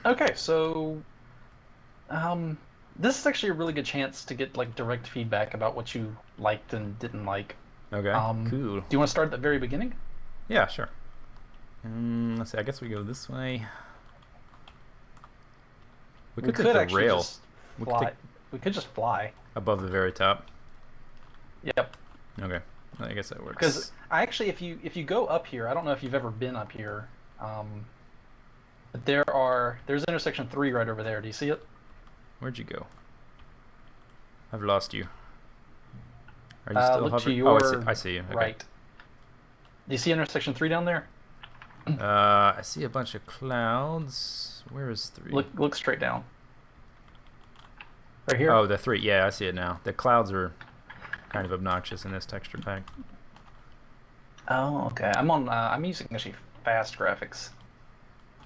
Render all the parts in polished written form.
Okay, so um, this is actually a really good chance to get like direct feedback about what you liked and didn't like. Okay, cool. Do you want to start at the very beginning? Yeah, sure. Let's see. I guess we go this way. We We could take could the actually rail. just We could take fly. We could just fly. above the very top. Yep. Okay, I guess that Because works. I actually, if you go up here, I don't know if you've ever been up here, but there's intersection three right over there. Do you see it? Where'd you go? I've lost you. Are you still Look to hovering? Oh, I see. your I see you. Okay. right. Do you see intersection three down there? I see a bunch of clouds. Where is three? Look straight down. Right here. Oh, the three. Yeah, I see it now. The clouds are kind of obnoxious in this texture pack. Oh, okay. I'm using actually fast graphics.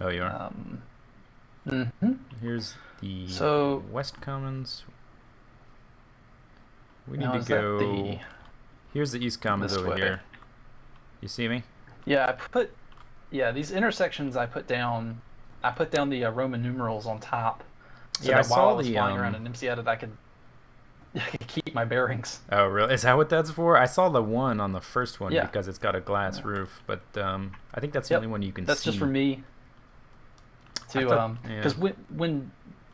Oh, you are. Um, hmm Here's the So West Commons. We need now to is that go. Here's the East Commons this over way? here. You see me? Yeah, these intersections I put down the Roman numerals on top so Yeah, I that while I saw was the flying around in MC Edit I could keep my bearings. Oh, really? Is that what that's for? I saw the one on the first one Yeah. because it's got a glass Yeah. roof, but I think that's the only Yep. one you can That's see. just for me I to thought, yeah, because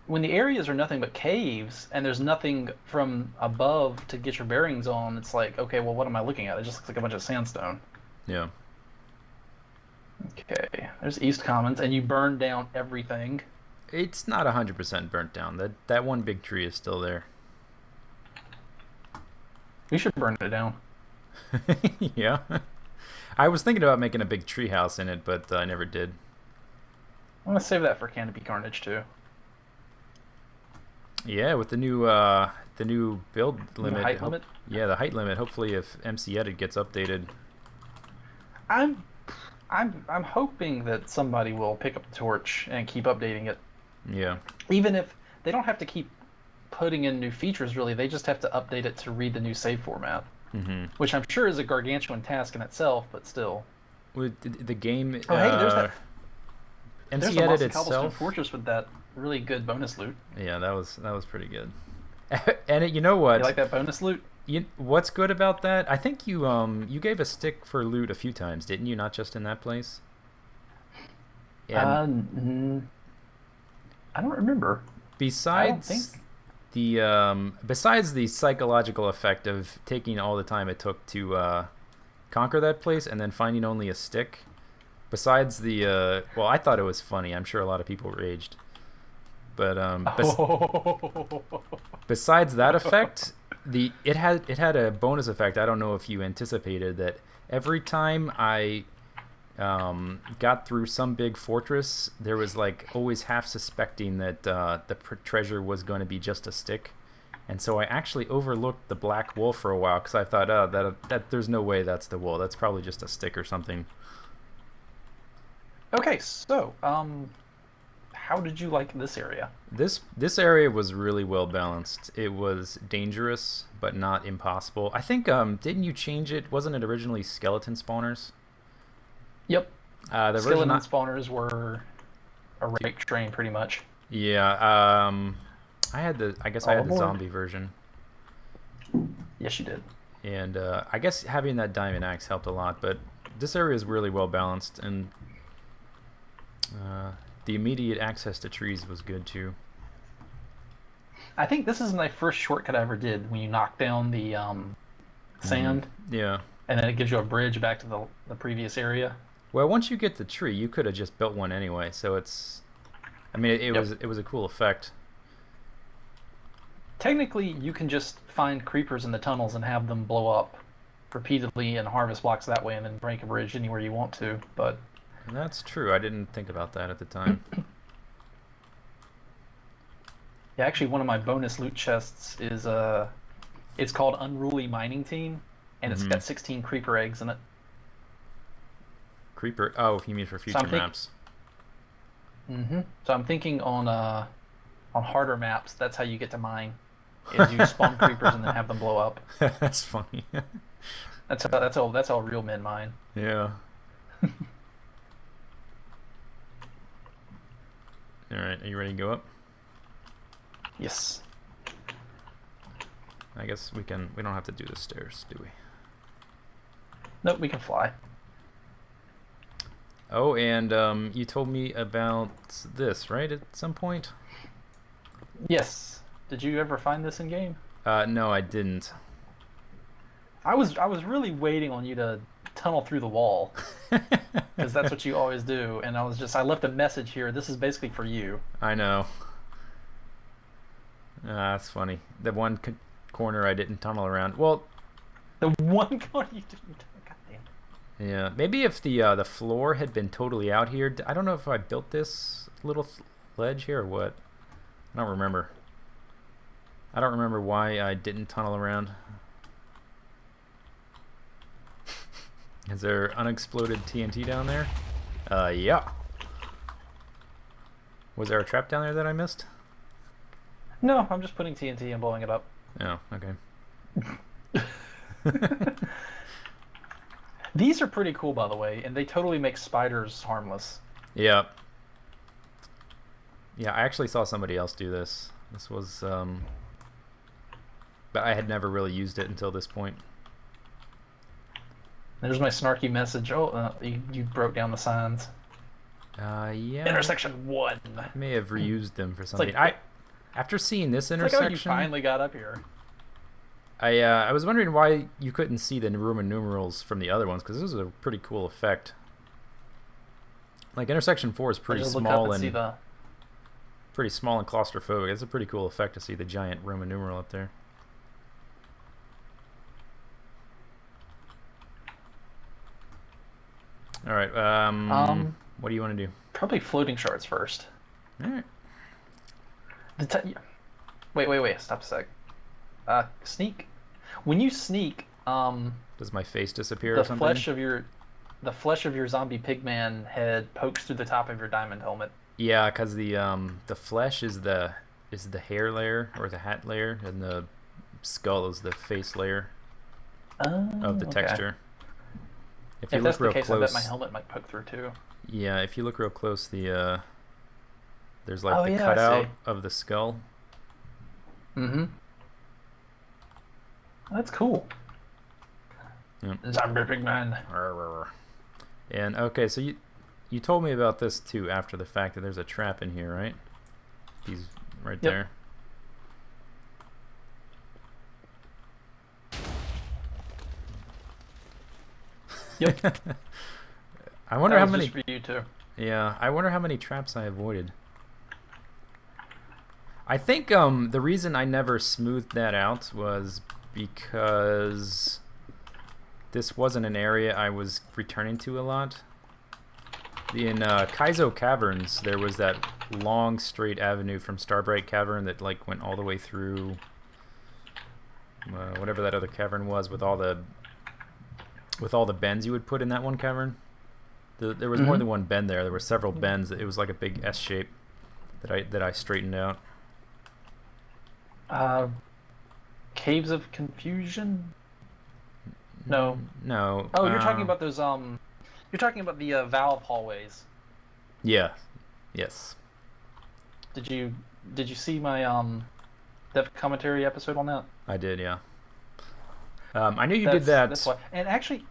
when the areas are nothing but caves and there's nothing from above to get your bearings on, it's like, okay, well, what am I looking at? It just looks like a bunch of sandstone. yeah. Okay, there's East Commons, and you burn down everything. It's not 100% burnt down. That one big tree is still there. We should burn it down. Yeah. I was thinking about making a big tree house in it, but I never did. I'm gonna save that for Canopy Carnage too. Yeah, with the new build The limit. height limit. Yeah, the height limit. Hopefully, if MC Edit gets updated. I'm I'm hoping that somebody will pick up the torch and keep updating it. Yeah. Even if they don't have to keep putting in new features, really, they just have to update it to read the new save format, Mm-hmm. which I'm sure is a gargantuan task in itself, but still. With the game, Oh, hey, there's MC a Edit mossy cobblestone itself. fortress with that really good bonus loot. Yeah, that was pretty good. And you know You what? like that bonus loot? What's good about that? I think you gave a stick for loot a few times, didn't you? Not just in that place. And I don't remember. I don't think. besides the psychological effect of taking all the time it took to conquer that place and then finding only a stick. Besides the well, I thought it was funny. I'm sure a lot of people raged. But besides that effect, it had a bonus effect. I don't know if you anticipated that. Every time I got through some big fortress, there was like always half suspecting that the treasure was going to be just a stick, and so I actually overlooked the black wool for a while because I thought, oh, that there's no way that's the wool. That's probably just a stick or something. Okay, so how did you like this area? This area was really well balanced. It was dangerous, but not impossible. I think didn't you change it? Wasn't it originally skeleton spawners? Yep, The version skeleton I, spawners were a rape train, pretty much. yeah. I guess I All had the aboard. zombie version, Yes, you did. and I guess having that diamond axe helped a lot. But this area is really well balanced, and the immediate access to trees was good too. I think this is my first shortcut I ever did when you knock down the sand, Yeah. and then it gives you a bridge back to the previous area. Well, once you get the tree, you could have just built one anyway. So it's, I mean, it Yep. was a cool effect. Technically, you can just find creepers in the tunnels and have them blow up repeatedly and harvest blocks that way, and then break a bridge anywhere you want to. But And that's true. I didn't think about that at the time. yeah, actually, one of my bonus loot chests is it's called Unruly Mining Team, and it's Mhm. got 16 creeper eggs in it. Creeper. Oh, you mean for So future I'm think, maps? So I'm thinking on harder maps, that's how you get to mine, is you spawn creepers and then have them blow up. That's funny. That's how real men mine. Yeah. All right, are you ready to go up? Yes. I guess we don't have to do the stairs, do we? Nope, we can fly. Oh, and you told me about this, right? At some point. Yes. Did you ever find this in game? No, I didn't. I was really waiting on you to tunnel through the wall, because that's what you always do. And I left a message here. This is basically for you. I know. That's funny. The one corner I didn't tunnel around. Well, The one corner you didn't. God damn. yeah. Maybe if the floor had been totally out here. I don't know if I built this little ledge here or what. I don't remember. I don't remember why I didn't tunnel around. Is there unexploded TNT down there? Yeah. Was there a trap down there that I missed? No, I'm just putting TNT and blowing it up. Oh, okay. These are pretty cool, by the way, and they totally make spiders harmless. Yeah. Yeah, I actually saw somebody else do this. This was, but I had never really used it until this point. There's my snarky message. Oh, you broke down the signs. Yeah. Intersection 1. I may have reused them for something. like- After seeing this It's intersection, like how you finally got up here. I was wondering why you couldn't see the Roman numerals from the other ones, because this is a pretty cool effect. Like intersection 4 is pretty small and pretty small and claustrophobic. It's a pretty cool effect to see the giant Roman numeral up there. All right. What do you want to do? Probably floating shards first. All right. Wait. Stop a sec. Sneak. When you sneak, Does my face disappear the or something? flesh of your zombie pigman head pokes through the top of your diamond helmet. Yeah, because the flesh is the hair layer or the hat layer, and the skull is the face layer of the Okay. texture. If If you that's look the real case, close, I bet my helmet might poke through too. yeah, if you look real close, there's like Oh, the yeah, I cutout see. of the skull. Mm-hmm. That's cool. Yep. Zombie pigman. And okay, so you told me about this too after the fact that there's a trap in here, right? He's right Yep. there. Yep. I wonder That how was many. just for you too. Yeah, I wonder how many traps I avoided. I think the reason I never smoothed that out was because this wasn't an area I was returning to a lot. In Kaizo Caverns, there was that long straight avenue from Starbright Cavern that like went all the way through whatever that other cavern was with all the bends you would put in that one cavern. There was more than one bend there. There were several bends. It was like a big S shape that I straightened out. Caves of Confusion? No. No. Oh, you're talking about those you're talking about the valve hallways. Yeah. Yes. Did you see my dev commentary episode on that? I did, yeah. I knew you did that. That's why. And actually,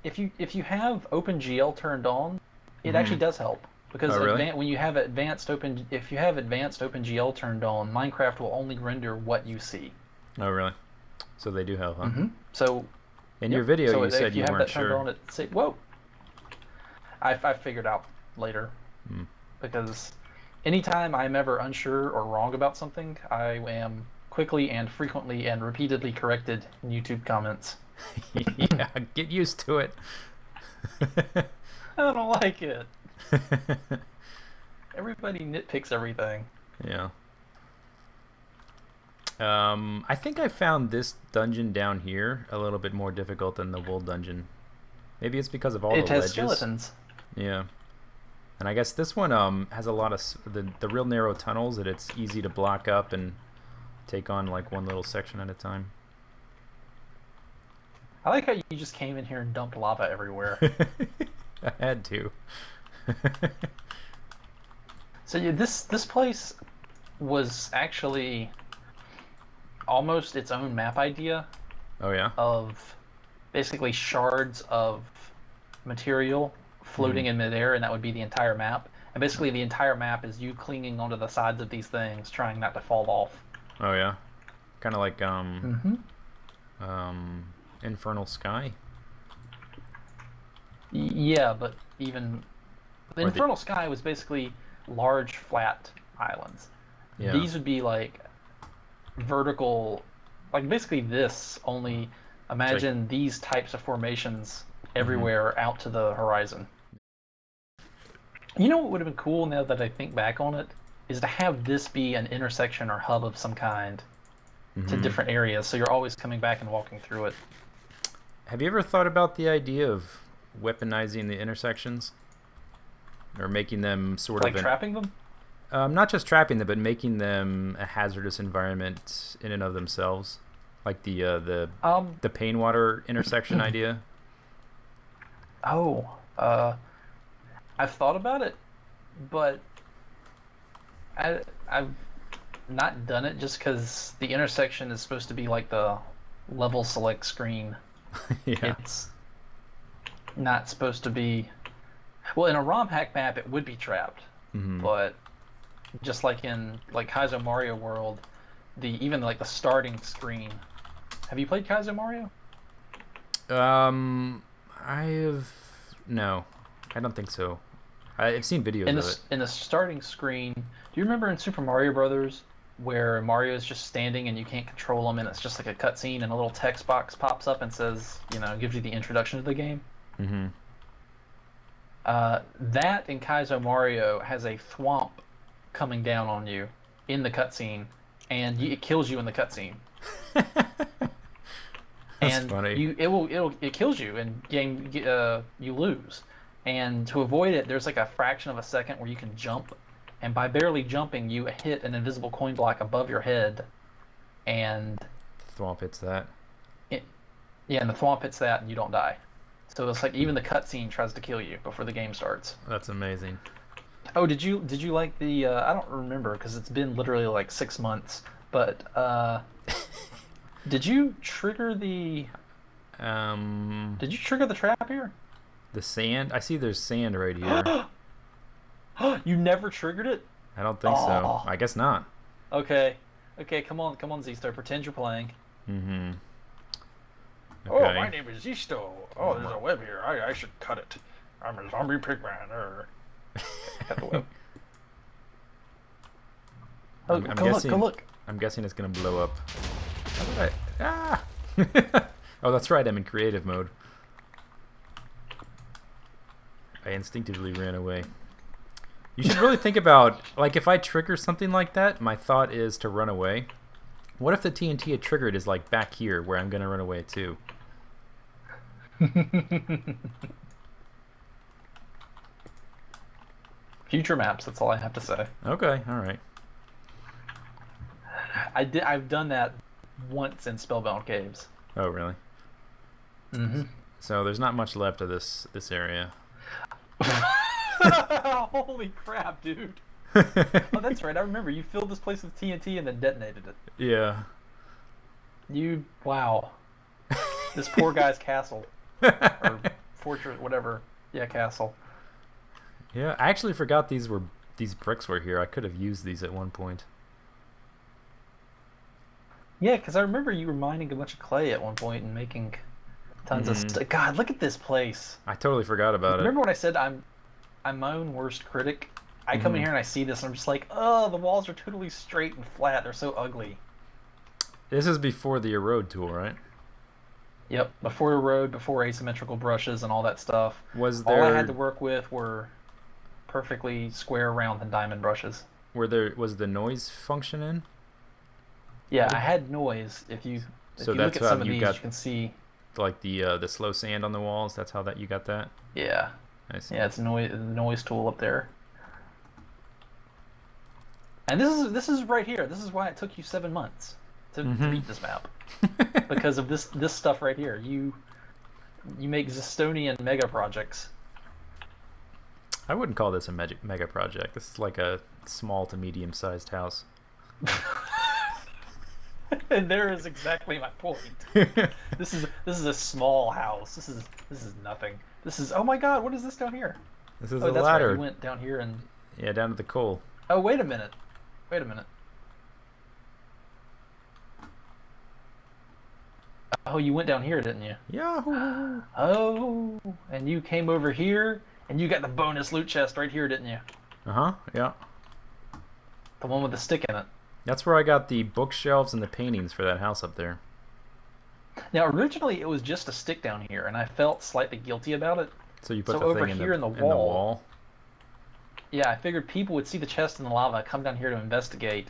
if you have OpenGL turned on, it actually does help, because Oh, really? when you have if you have advanced OpenGL turned on, Minecraft will only render what you see. Oh, really? So they do help, huh? So In your video, so you said if you have weren't that turned sure. on, whoa. I figured out later, because anytime I'm ever unsure or wrong about something, I am quickly and frequently and repeatedly corrected in YouTube comments. Yeah, get used to it. I don't like it. Everybody nitpicks everything. Yeah. I think I found this dungeon down here a little bit more difficult than the wool dungeon. Maybe it's because of all It the has ledges. skeletons. Yeah. And I guess this one has a lot of the real narrow tunnels that it's easy to block up and take on like one little section at a time. I like how you just came in here and dumped lava everywhere. I had to. So yeah, this place was actually almost its own map idea Oh yeah. of basically shards of material floating in midair, and that would be the entire map. And basically, the entire map is you clinging onto the sides of these things, trying not to fall off. Oh yeah. Kind of like Mm-hmm. Infernal Sky. Yeah, but even the Or the- Infernal Sky was basically large flat islands. Yeah. These would be like vertical, like basically this, only imagine these types of formations everywhere out to the horizon. You know what would have been cool now that I think back on it is to have this be an intersection or hub of some kind to different areas, so you're always coming back and walking through it. Have you ever thought about the idea of weaponizing the intersections? Or making them sort Like of... trapping them? Not just trapping them, but making them a hazardous environment in and of themselves. Like the pain water intersection idea. I've thought about it, but I've not done it just because the intersection is supposed to be like the level select screen. Yeah. It's not supposed to be. Well, in a ROM hack map, it would be trapped, but just like in like Kaizo Mario World, even like the starting screen. Have you played Kaizo Mario? No, I don't think so. I've seen videos of it. In the starting screen, do you remember in Super Mario Brothers where Mario is just standing and you can't control him, and it's just like a cutscene, and a little text box pops up and says, gives you the introduction to the game? Mm-hmm. That in Kaizo Mario has a thwomp coming down on you in the cutscene, and it kills you in the cutscene. That's funny. It kills you, and you lose. And to avoid it, there's like a fraction of a second where you can jump, and by barely jumping, you hit an invisible coin block above your head, and Thwomp hits that. and the thwomp hits that, and you don't die. So it's like even the cutscene tries to kill you before the game starts. That's amazing. Oh, did you like the? I don't remember because it's been literally like 6 months. But did you trigger the? Did you trigger the trap here? The sand? I see there's sand right here. You never triggered it? I don't think so. I guess not. Okay, come on, Zisteau. Pretend you're playing. Mm-hmm. Okay. Oh, my name is Zisteau. Oh, there's a web here. I should cut it. I'm a zombie pigman. Cut the web. I'm Go guessing, look. I'm guessing it's gonna blow up. How did I... Oh, that's right. I'm in creative mode. I instinctively ran away. You should really think about, like, if I trigger something like that, my thought is to run away. What if the TNT it triggered is like back here, where I'm gonna run away too? Future maps. That's all I have to say. Okay, all right. I've done that once in Spellbound Caves. Oh, really? Mm-hmm. So there's not much left of this area. Holy crap, dude! Oh, that's right. I remember you filled this place with TNT and then detonated it. Yeah. Wow. This poor guy's castle or fortress, whatever. Yeah, castle. Yeah, I actually forgot these bricks were here. I could have used these at one point. Yeah, because I remember you were mining a bunch of clay at one point and making tons of stuff. God, look at this place. I totally forgot about it. Remember when I said I'm my own worst critic? I come in here and I see this and I'm just like, oh, the walls are totally straight and flat. They're so ugly. This is before the erode tool, right? Yep, before erode, before asymmetrical brushes and all that stuff. Was there... All I had to work with were perfectly square, round, and diamond brushes. Was the noise function in? Yeah, I had noise. If you look at some of these, you can see like the slow sand on the walls. That's how you got that. Yeah. I see. Yeah, it's a noise tool up there. And this is right here. This is why it took you 7 months to beat this map, because of this stuff right here. You make Zistonian mega projects. I wouldn't call this a mega project. This is like a small to medium-sized house. And there is exactly my point. This is a small house. This is nothing. This is, oh my god, what is this down here? This is Oh, a that's ladder. right. You went down here and Yeah, down to the coal. oh, wait a minute. Oh, you went down here, didn't you? Yahoo! Oh, and you came over here, and you got the bonus loot chest right here, didn't you? Uh-huh, yeah. The one with the stick in it. That's where I got the bookshelves and the paintings for that house up there. Now, originally, it was just a stick down here, and I felt slightly guilty about it. So you put So the over thing here in the in the wall. wall. Yeah, I figured people would see the chest in the lava, come down here to investigate,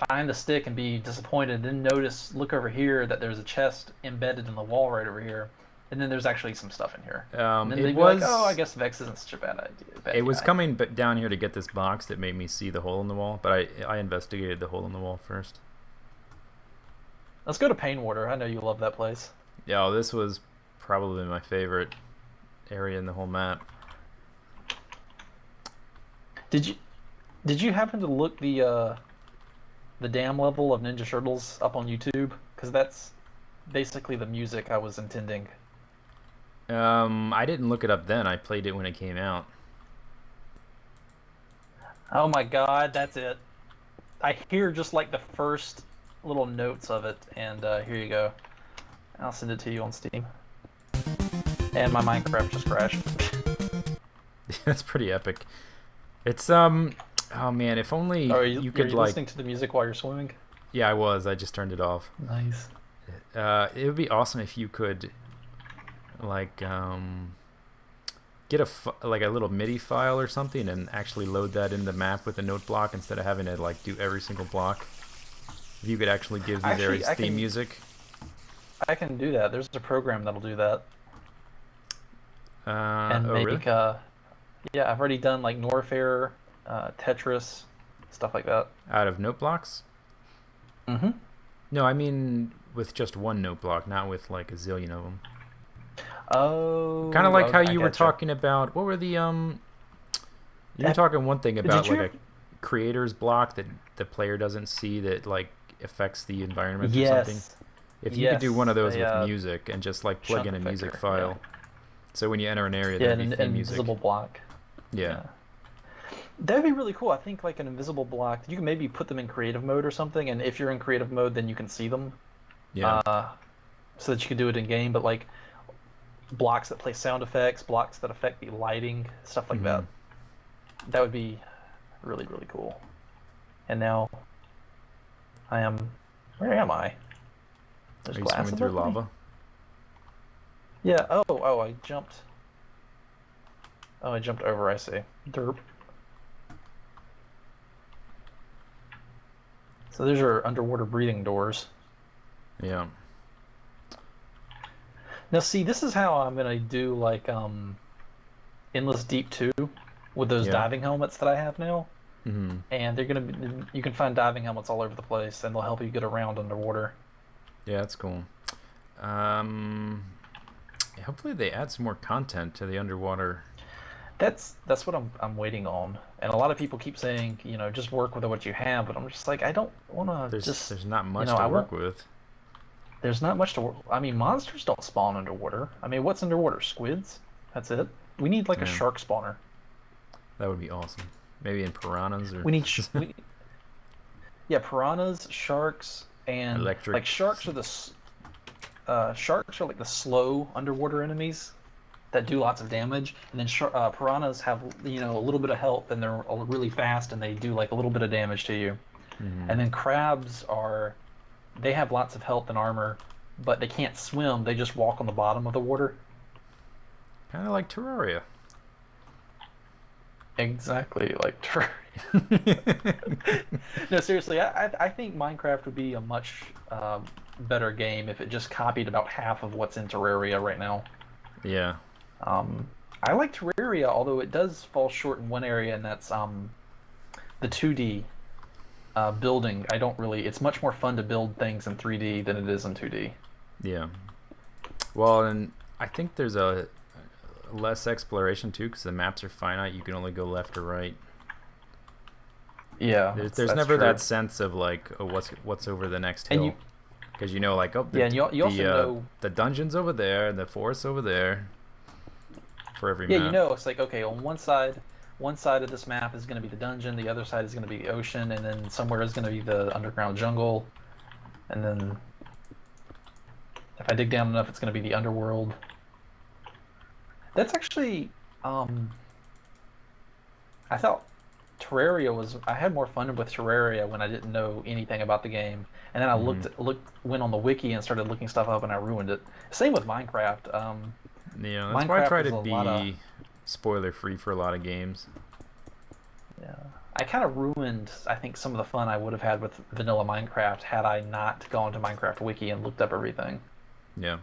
find the stick and be disappointed, then look over here that there's a chest embedded in the wall right over here, and then there's actually some stuff in here. And then they'd be like, oh, I guess Vechs isn't such a bad idea. It was coming down here to get this box that made me see the hole in the wall, but I investigated the hole in the wall first. Let's go to Painwater. I know you love that place. Yeah, well, this was probably my favorite area in the whole map. Did you happen to look the dam level of Ninja Turtles up on YouTube? Because that's basically the music I was intending. I didn't look it up then. I played it when it came out. Oh my god, that's it. I hear just like the first little notes of it, and here you go. I'll send it to you on Steam. And my Minecraft just crashed. That's pretty epic. It's oh man, if only you could are you like listening to the music while you're swimming? Yeah, I was. I just turned it off. Nice. It would be awesome if you could like get a little MIDI file or something and actually load that in the map with a note block instead of having to like do every single block. If you could actually give these areas theme music. I can do that. There's a program that'll do that. And oh, make really? Yeah, I've already done like Norfair, Tetris, stuff like that. Out of note blocks? Mm-hmm. No, I mean with just one note block, not with like a zillion of them. Oh. Kind of like how you were gotcha. talking about. What were the You were talking one thing about like a creator's block that the player doesn't see that like affects the environment or something. If you could do one of those with music and just like plug in a music file. Yeah. So when you enter an area, there'd be theme music. Invisible block. Yeah. That'd be really cool. I think like an invisible block, you can maybe put them in creative mode or something, and if you're in creative mode, then you can see them. Yeah. So that you can do it in game, but like blocks that play sound effects, blocks that affect the lighting, stuff like that. That would be really, really cool. And now I am... Where am I? There's Are you glass swimming through above me? lava? Yeah, oh, I jumped. Oh, I jumped over, I see. Derp. So there's your underwater breathing doors. Yeah. Now see, this is how I'm gonna do like Endless Deep 2 with those diving helmets that I have now. Mm-hmm. And they're gonna be, you can find diving helmets all over the place, and they'll help you get around underwater. Yeah, that's cool. Hopefully they add some more content to the underwater. That's what I'm waiting on. And a lot of people keep saying, you know, just work with what you have, but I'm just like, I don't want to There's not much to work with. There's not much to work. I mean, monsters don't spawn underwater. I mean, what's underwater? Squids? That's it. We need like a shark spawner. That would be awesome. Maybe in piranhas or. We need. Yeah, piranhas, sharks, and electric. Like sharks are like the slow underwater enemies that do lots of damage, and then piranhas have, you know, a little bit of health, and they're really fast, and they do like a little bit of damage to you. Mm-hmm. And then crabs they have lots of health and armor, but they can't swim. They just walk on the bottom of the water. Kind of like Terraria. Exactly like Terraria. No, seriously, I think Minecraft would be a much better game if it just copied about half of what's in Terraria right now. Yeah. I like Terraria, although it does fall short in one area, and that's the 2D building. It's much more fun to build things in 3D than it is in 2D. Yeah. Well, and I think there's a less exploration too, because the maps are finite. You can only go left or right. Yeah, There's never that sense of like, oh, what's over the next hill, because you know, like, oh, and you also know the dungeon's over there and the forest's over there. For every map. You know, it's like, okay, on one side of this map is going to be the dungeon, the other side is going to be the ocean, and then somewhere is going to be the underground jungle, and then if I dig down enough, it's going to be the underworld. That's actually, I thought I had more fun with Terraria when I didn't know anything about the game, and then I went on the wiki and started looking stuff up, and I ruined it. Same with Minecraft. Yeah, that's why I try to be spoiler free for a lot of games. Yeah, I kind of ruined, I think, some of the fun I would have had with vanilla Minecraft had I not gone to Minecraft Wiki and looked up everything. Yeah.